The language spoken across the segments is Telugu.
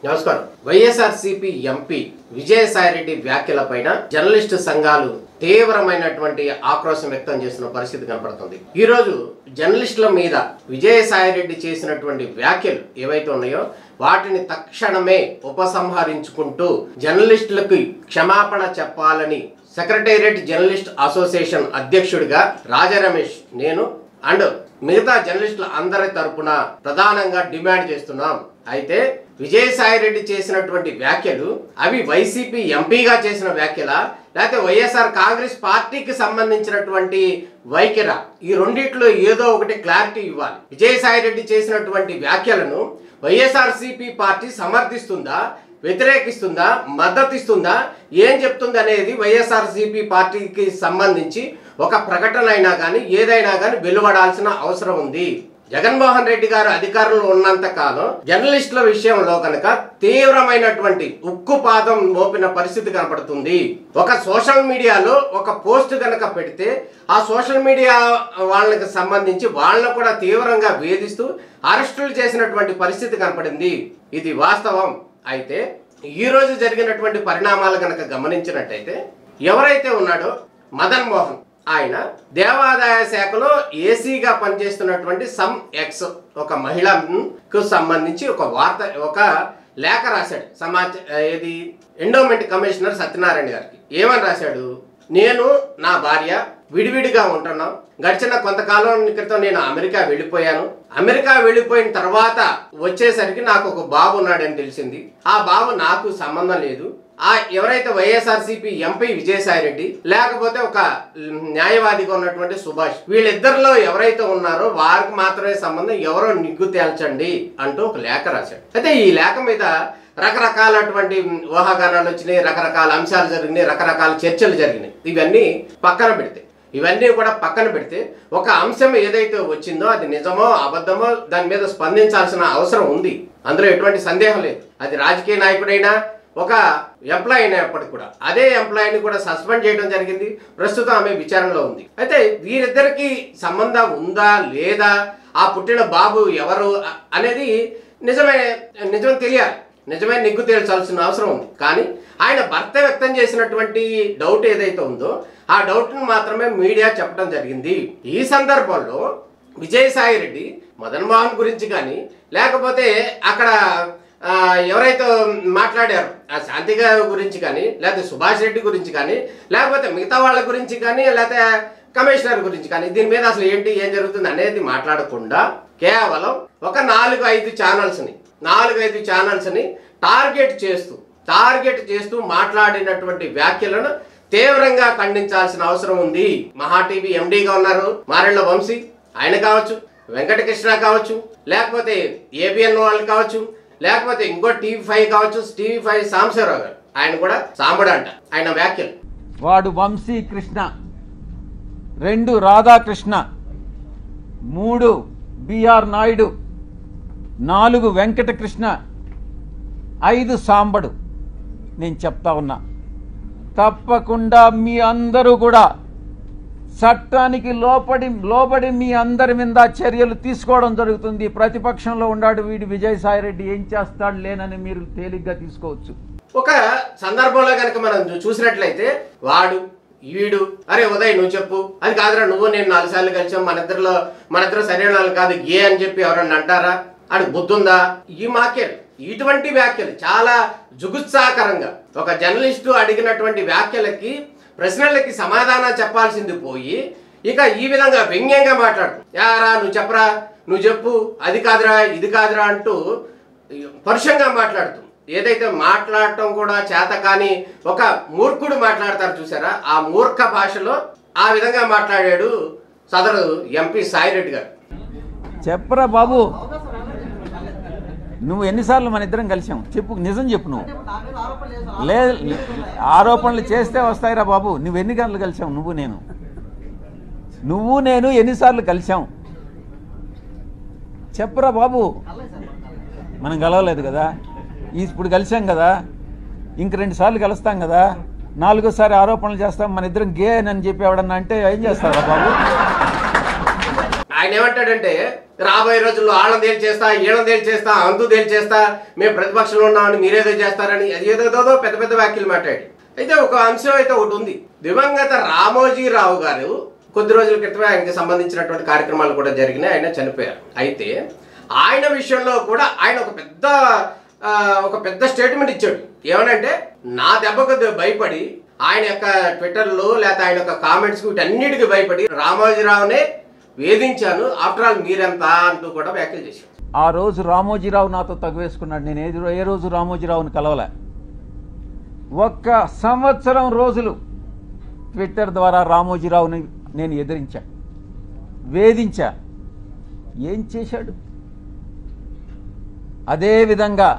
నమస్కారం. వైఎస్ఆర్సీపీ ఎంపీ విజయసాయిరెడ్డి వ్యాఖ్యలపైన జర్నలిస్టు సంఘాలు తీవ్రమైనటువంటి ఆక్రోశం వ్యక్తం చేస్తున్న పరిస్థితి కనపడుతుంది. ఈ రోజు జర్నలిస్టుల మీద విజయసాయిరెడ్డి చేసినటువంటి వ్యాఖ్యలు ఏవైతే ఉన్నాయో వాటిని తక్షణమే ఉపసంహరించుకుంటూ జర్నలిస్టులకు క్షమాపణ చెప్పాలని సెక్రటేరియట్ జర్నలిస్ట్ అసోసియేషన్ అధ్యక్షుడిగా రాజా రమేష్ నేను అండ్ మిగతా జర్నలిస్టుల అందరి తరపున ప్రధానంగా డిమాండ్ చేస్తున్నాం. అయితే విజయసాయిరెడ్డి చేసినటువంటి వ్యాఖ్యలు అవి వైసీపీ ఎంపీగా చేసిన వ్యాఖ్యల లేకపోతే వైఎస్ఆర్ కాంగ్రెస్ పార్టీకి సంబంధించినటువంటి వైఖరి, ఈ రెండిట్లో ఏదో ఒకటి క్లారిటీ ఇవ్వాలి. విజయసాయిరెడ్డి చేసినటువంటి వ్యాఖ్యలను వైఎస్ఆర్సీపీ పార్టీ సమర్థిస్తుందా, వ్యతిరేకిస్తుందా, మద్దతిస్తుందా, ఏం చెప్తుంది అనేది వైఎస్ఆర్సీపీ పార్టీకి సంబంధించి ఒక ప్రకటన అయినా కానీ ఏదైనా కానీ వెలువడాల్సిన అవసరం ఉంది. జగన్మోహన్ రెడ్డి గారు అధికారంలో ఉన్నంత కాలం జర్నలిస్టుల విషయంలో కనుక తీవ్రమైనటువంటి ఉక్కుపాదం మోపిన పరిస్థితి కనపడుతుంది. ఒక సోషల్ మీడియాలో ఒక పోస్ట్ కనుక పెడితే ఆ సోషల్ మీడియా వాళ్ళకి సంబంధించి వాళ్ళను కూడా తీవ్రంగా వేధిస్తూ అరెస్టులు చేసినటువంటి పరిస్థితి కనపడింది. ఇది వాస్తవం. అయితే ఈ రోజు జరిగినటువంటి పరిణామాలు కనుక గమనించినట్టయితే ఎవరైతే ఉన్నాడో మదన్ మోహన్, ఆయన దేవాదాయ శాఖలో ఏసీగా పనిచేస్తున్నటువంటి సమ్ ఎక్స్ ఒక మహిళకు సంబంధించి ఒక లేఖ రాశాడు. ఇది ఎండోమెంట్ కమిషనర్ సత్యనారాయణ గారికి. ఏమని రాశాడు? నేను నా భార్య విడివిడిగా ఉంటున్నాం. గడిచిన కొంతకాలం క్రితం నేను అమెరికా వెళ్ళిపోయాను. అమెరికా వెళ్ళిపోయిన తర్వాత వచ్చేసరికి నాకు ఒక బాబు ఉన్నాడని తెలిసింది. ఆ బాబు నాకు సంబంధం లేదు. ఎవరైతే వైఎస్ఆర్సీపీ ఎంపీ విజయసాయిరెడ్డి లేకపోతే ఒక న్యాయవాదిగా ఉన్నటువంటి సుభాష్, వీళ్ళిద్దరిలో ఎవరైతే ఉన్నారో వారికి మాత్రమే సంబంధం, ఎవరో నిగ్గు తేల్చండి అంటూ ఒక లేఖ రాశాడు. అయితే ఈ లేఖ మీద రకరకాలటువంటి ఊహాగానాలు వచ్చినాయి, రకరకాల అంశాలు జరిగినాయి, రకరకాల చర్చలు జరిగినాయి. ఇవన్నీ కూడా పక్కన పెడితే ఒక అంశం ఏదైతే వచ్చిందో అది నిజమో అబద్ధమో దాని మీద స్పందించాల్సిన అవసరం ఉంది. అందులో ఎటువంటి సందేహం లేదు. అది రాజకీయ నాయకుడైనా ఒక ఎంప్లాయీ అయినప్పటికీ కూడా అదే ఎంప్లాయీని కూడా సస్పెండ్ చేయడం జరిగింది. ప్రస్తుతం ఆమె విచారణలో ఉంది. అయితే వీరిద్దరికి సంబంధం ఉందా లేదా, ఆ పుట్టిన బాబు ఎవరు అనేది నిజం తెలియాలి. నిజమే నిగ్గు తేల్చాల్సిన అవసరం ఉంది. కానీ ఆయన భర్త వ్యక్తం చేసినటువంటి డౌట్ ఏదైతే ఉందో ఆ డౌట్ను మాత్రమే మీడియా చెప్పడం జరిగింది. ఈ సందర్భంలో విజయసాయిరెడ్డి మదన్ మోహన్ గురించి కానీ లేకపోతే అక్కడ ఎవరైతే మాట్లాడారు ఆ శాంతిగా గురించి కానీ లేకపోతే సుభాష్ రెడ్డి గురించి కానీ లేకపోతే మిగతా వాళ్ళ గురించి కానీ లేకపోతే కమిషనర్ గురించి కానీ దీని మీద అసలు ఏం జరుగుతుంది అనేది మాట్లాడకుండా కేవలం ఒక 4-5 ఛానల్స్ని టార్గెట్ చేస్తూ మాట్లాడినటువంటి వ్యాఖ్యలను తీవ్రంగా ఖండించాల్సిన అవసరం ఉంది. మహా టీవీ ఎండీగా ఉన్నారు మారెళ్ళ వంశీ, ఆయన కావచ్చు, వెంకటకృష్ణ కావచ్చు, లేకపోతే ఏబిఎన్ వాళ్ళు కావచ్చు, లేకపోతే ఇంకో టీవీ5 కావచ్చు, టీవీ5 సాంబశివరావు గారు, ఆయన కూడా సాంబడు అంట. ఆయన వ్యాఖ్యలు వాడు వంశీ కృష్ణ, 2 రాధాకృష్ణ, 3 బిఆర్ నాయుడు, 4 వెంకటకృష్ణ, 5 సాంబడు. నేను చెప్తా ఉన్నా, తప్పకుండా మీ అందరూ కూడా చట్టానికి లోబడి మీ అందరి మీద చర్యలు తీసుకోవడం జరుగుతుంది. ప్రతిపక్షంలో ఉన్నాడు వీడు విజయసాయిరెడ్డి, ఏం చేస్తాడు లేనని మీరు తేలిగ్గా తీసుకోవచ్చు. ఒక సందర్భంలో కనుక మనం చూసినట్లయితే వాడు వీడు, అరే ఉదయ్ నువ్వు చెప్పు, అది కాదురా నువ్వు నేను 4 సార్లు కలిసాం, మన ఇద్దరు సరైన వాళ్ళు కాదు గే అని చెప్పి ఎవరన్నా అంటారా? అది బుద్ధుందా? ఇటువంటి వ్యాఖ్యలు చాలా జుగుత్సాకరంగా ఒక జర్నలిస్టు అడిగినటువంటి వ్యాఖ్యలకి ప్రశ్నలకి సమాధానం చెప్పాల్సింది పోయి ఇక ఈ విధంగా వ్యంగ్యంగా మాట్లాడుతూ యారా నువ్వు చెప్పరా, నువ్వు చెప్పు, అది కాదురా ఇది కాదురా అంటూ పరుషంగా మాట్లాడుతూ, ఏదైతే మాట్లాడటం కూడా చేత కానీ ఒక మూర్ఖుడు మాట్లాడతారు చూసారా, ఆ మూర్ఖ భాషలో ఆ విధంగా మాట్లాడాడు సదరు ఎంపీ సాయిరెడ్డి గారు. చెప్పరా బాబు, నువ్వు ఎన్నిసార్లు మన ఇద్దరం కలిసాం చెప్పు, నిజం చెప్పు. నువ్వు ఆరోపణలు చేస్తే వస్తాయిరా బాబు. నువ్వు ఎన్ని గంటలు కలిసాం? నువ్వు నేను ఎన్నిసార్లు కలిసాం చెప్పరా బాబు. మనం కలవలేదు కదా, ఇప్పుడు కలిసాం కదా, ఇంక 2 సార్లు కలుస్తాం కదా, 4వ సారి ఆరోపణలు చేస్తాం మన ఇద్దరం గే అని చెప్పి ఎవడన్నా అంటే ఏం చేస్తారా బాబు? ఆయన ఏమంటాడంటే రాబోయే రోజుల్లో ఆళ్ళని తేల్చేస్తా, ఈళ్ళని తేల్చేస్తా, అంతు తేల్చేస్తా, మేము ప్రతిపక్షంలో ఉన్నామని మీరేదో చేస్తారని ఏదేదో పెద్ద పెద్ద వ్యాఖ్యలు మాట్లాడి. అయితే ఒక అంశం అయితే ఒకటి ఉంది. దివంగత రామోజీరావు గారు కొద్ది రోజుల క్రితమే ఆయనకి సంబంధించినటువంటి కార్యక్రమాలు కూడా జరిగినాయి. ఆయన చనిపోయారు. అయితే ఆయన విషయంలో కూడా ఆయన ఒక పెద్ద స్టేట్మెంట్ ఇచ్చాడు. ఏమనంటే నా దెబ్బకు భయపడి ఆయన యొక్క ట్విట్టర్లో లేకపోతే ఆయన యొక్క కామెంట్స్ వీటన్నిటికీ భయపడి రామోజీరావునే వేధించాను, ఆఫ్టర్ ఆల్ మీరెంత అంటూ కూడా వ్యాఖ్యలు చేశాడు. ఆ రోజు రామోజీరావు నాతో తగువేసుకున్నాడు. నేను ఏ రోజు రామోజీరావుని కలవలే. 1 సంవత్సరం రోజులు ట్విట్టర్ ద్వారా రామోజీరావుని నేను ఎదిరించా, వేధించా. ఏం చేశాడు? అదే విధంగా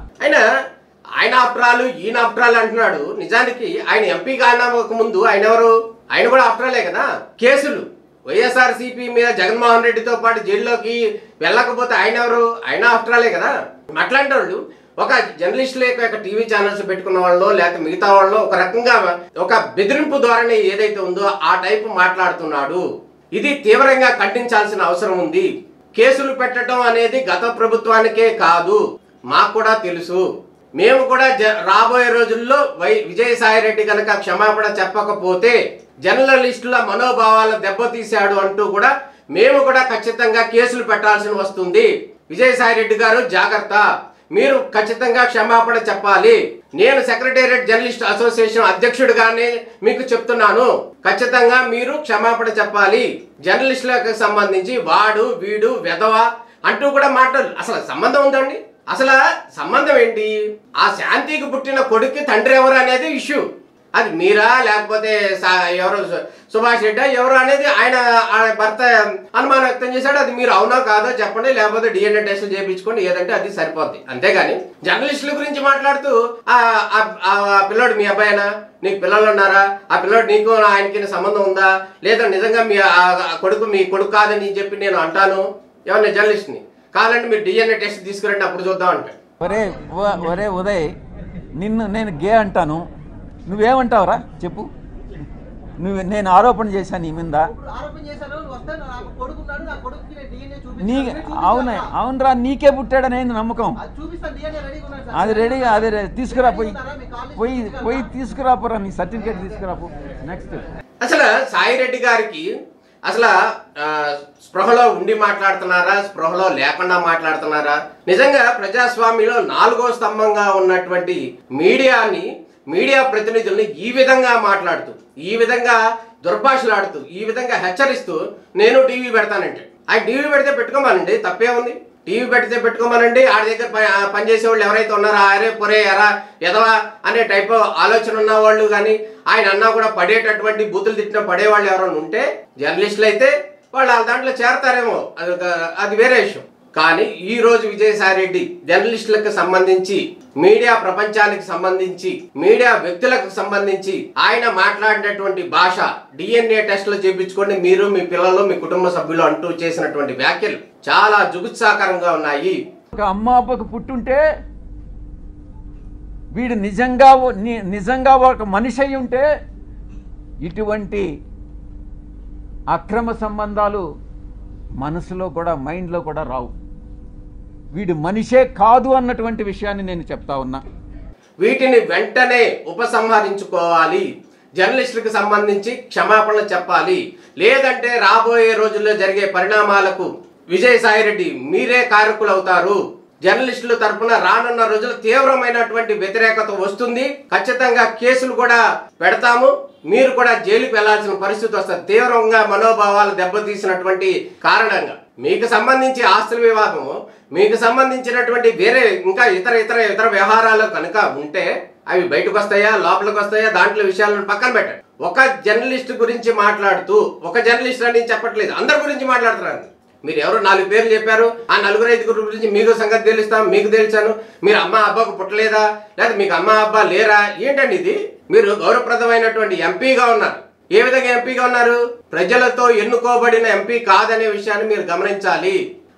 ఆయన ఆఫ్టరాలు ఈయన ఆఫ్టరాలు అంటున్నాడు. నిజానికి ఆయన ఎంపీ కానక ముందు ఆయన ఎవరు? ఆయన కూడా ఆఫ్టరాలే కదా. కేసులు వైఎస్ఆర్సీపీ మీద జగన్మోహన్ రెడ్డితో పాటు జైల్లోకి వెళ్ళకపోతే ఆయన ఎవరు? ఆయన ఆఫ్టరాలే కదా. అట్లాంటి వాళ్ళు ఒక జర్నలిస్టుల యొక్క టీవీ ఛానల్స్ పెట్టుకున్న వాళ్ళు లేకపోతే మిగతా వాళ్ళు ఒక రకంగా ఒక బెదిరింపు ధోరణి ఏదైతే ఉందో ఆ టైపు మాట్లాడుతున్నాడు. ఇది తీవ్రంగా ఖండించాల్సిన అవసరం ఉంది. కేసులు పెట్టడం అనేది గత ప్రభుత్వానికే కాదు, మాకు కూడా తెలుసు. మేము కూడా రాబోయే రోజుల్లో విజయసాయిరెడ్డి కనుక క్షమాపణ చెప్పకపోతే జర్నలిస్టుల మనోభావాలను దెబ్బతీశాడు అంటూ కూడా మేము కూడా ఖచ్చితంగా కేసులు పెట్టాల్సి వస్తుంది. విజయసాయిరెడ్డి గారు జాగ్రత్త, మీరు ఖచ్చితంగా క్షమాపణ చెప్పాలి. నేను సెక్రటేరియట్ జర్నలిస్ట్ అసోసియేషన్ అధ్యక్షుడిగానే మీకు చెప్తున్నాను, ఖచ్చితంగా మీరు క్షమాపణ చెప్పాలి. జర్నలిస్టులకు సంబంధించి వాడు వీడు వెధవ అంటూ కూడా మాట్లాడు. అసలు సంబంధం ఉందండి? అసలు సంబంధం ఏంటి? ఆ శాంతికి పుట్టిన కొడుక్కి తండ్రి ఎవరు అనేది ఇష్యూ. అది మీరా లేకపోతే ఎవరు సుభాష్ రెడ్డి ఎవరు అనేది ఆయన భర్త అనుమానం వ్యక్తం చేశాడు. అది మీరు అవునో కాదో చెప్పండి, లేకపోతే DNA టెస్టులు చేయించుకోండి, ఏదంటే అది సరిపోద్ది. అంతేగాని జర్నలిస్టుల గురించి మాట్లాడుతూ ఆ పిల్లోడు మీ అబ్బాయినా, నీకు పిల్లలు ఉన్నారా, ఆ పిల్లోడు నీకు ఆయనకి సంబంధం ఉందా, లేదా నిజంగా మీ కొడుకు మీ కొడుకు కాదని చెప్పి నేను అంటాను ఎవరిని జర్నలిస్ట్ని, కావాలంటే మీరు DNA టెస్ట్ తీసుకురండి అప్పుడు చూద్దాం అంటే. ఒరే ఉదయ్, నేను గే అంటాను, నువ్వేమంటావురా చెప్పు? నేను ఆరోపణ చేశాను నీ మీద. అవునరా, నీకే పుట్టాడనే నమ్మకం. అది రెడీగా అదే తీసుకురా, పోయి తీసుకురాపోరా, నీ సర్టిఫికేట్ తీసుకురాపో. నెక్స్ట్ అసలు సాయిరెడ్డి గారికి అసలు స్పృహలో ఉండి మాట్లాడుతున్నారా, స్పృహలో లేకుండా మాట్లాడుతున్నారా? నిజంగా ప్రజాస్వామ్యంలో 4వ స్తంభంగా ఉన్నటువంటి మీడియా ప్రతినిధుల్ని ఈ విధంగా మాట్లాడుతూ, ఈ విధంగా దుర్భాషలాడుతూ, ఈ విధంగా హెచ్చరిస్తూ నేను టీవీ పెడతానంటే, ఆయన టీవీ పెడితే పెట్టుకోమనండి, తప్పే ఉంది. టీవీ పెడితే పెట్టుకోమనండి. ఆడి దగ్గర పనిచేసే వాళ్ళు ఎవరైతే ఉన్నారో అరే పొరే ఎరా ఎదవా అనే టైప్ ఆలోచన ఉన్న వాళ్ళు కానీ ఆయన అన్నా కూడా పడేటటువంటి బూతులు తిట్టిన పడేవాళ్ళు ఎవరైనా ఉంటే జర్నలిస్టులు అయితే వాళ్ళు దాంట్లో చేరతారేమో, అది వేరే విషయం. కానీ ఈ రోజు విజయసాయిరెడ్డి జర్నలిస్టులకు సంబంధించి, మీడియా ప్రపంచానికి సంబంధించి, మీడియా వ్యక్తులకు సంబంధించి ఆయన మాట్లాడినటువంటి భాష DNA టెస్టులు చేయించుకోండి మీరు, మీ పిల్లలు, మీ కుటుంబ సభ్యులు అంటూ చేసినటువంటి వ్యాఖ్యలు చాలా జుగుత్సాకరంగా ఉన్నాయి. ఒక అమ్మ అబ్బకు పుట్టుంటే వీడు నిజంగా ఒక మనిషి అయి ఉంటే ఇటువంటి అక్రమ సంబంధాలు మనసులో కూడా, మైండ్లో కూడా రావు. వీడు మనిషే కాదు అన్నటువంటి విషయాన్ని నేను చెప్తా ఉన్నా. వీటిని వెంటనే ఉపసంహరించుకోవాలి. జర్నలిస్టులకు సంబంధించి క్షమాపణలు చెప్పాలి. లేదంటే రాబోయే రోజుల్లో జరిగే పరిణామాలకు విజయసాయిరెడ్డి మీరే కారకులు అవుతారు. జర్నలిస్టుల తరపున రానున్న రోజుల్లో తీవ్రమైనటువంటి వ్యతిరేకత వస్తుంది. ఖచ్చితంగా కేసులు కూడా పెడతాము. మీరు కూడా జైలుకు వెళ్లాల్సిన పరిస్థితి వస్తుంది. తీవ్రంగా మనోభావాలు దెబ్బతీసినటువంటి కారణంగా మీకు సంబంధించి ఆస్తుల వివాదము, మీకు సంబంధించినటువంటి వేరే ఇంకా ఇతర వ్యవహారాలు కనుక ఉంటే అవి బయటకు వస్తాయా, లోపలికి వస్తాయా, దాంట్లో విషయాలను పక్కన పెట్టండి. ఒక జర్నలిస్ట్ గురించి మాట్లాడుతూ, ఒక జర్నలిస్ట్ అని చెప్పట్లేదు, అందరి గురించి మాట్లాడుతున్నారు. మీరు ఎవరు 4 పేర్లు చెప్పారు, ఆ 4-5 గురించి మీకు సంగతి తెలుస్తాం, మీకు తెలుసాను. మీరు అమ్మ అబ్బాకు పుట్టలేదా, లేదా మీకు అమ్మ అబ్బా లేరా? ఏంటండి ఇది? మీరు గౌరవప్రదమైనటువంటి ఎంపీగా ఉన్నారు. ఏ విధంగా ఎంపీగా ఉన్నారు? ప్రజలతో ఎన్నుకోబడిన ఎంపీ కాదనే విషయాన్ని మీరు గమనించాలి.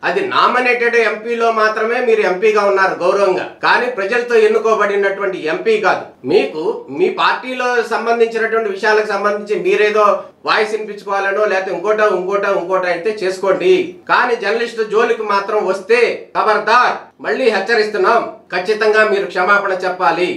అది నామినేటెడ్ ఎంపీలో మాత్రమే మీరు ఎంపీగా ఉన్నారు గౌరవంగా, కానీ ప్రజలతో ఎన్నుకోబడినటువంటి ఎంపీ కాదు. మీకు మీ పార్టీలో సంబంధించినటువంటి విషయాలకు సంబంధించి మీరేదో వాయిస్ వినిపించుకోవాలనో లేకపోతే ఇంకోటో అయితే చేసుకోండి, కానీ జర్నలిస్టు జోలికి మాత్రం వస్తే ఖబర్దార్, మళ్ళీ హెచ్చరిస్తున్నాం, ఖచ్చితంగా మీరు క్షమాపణ చెప్పాలి.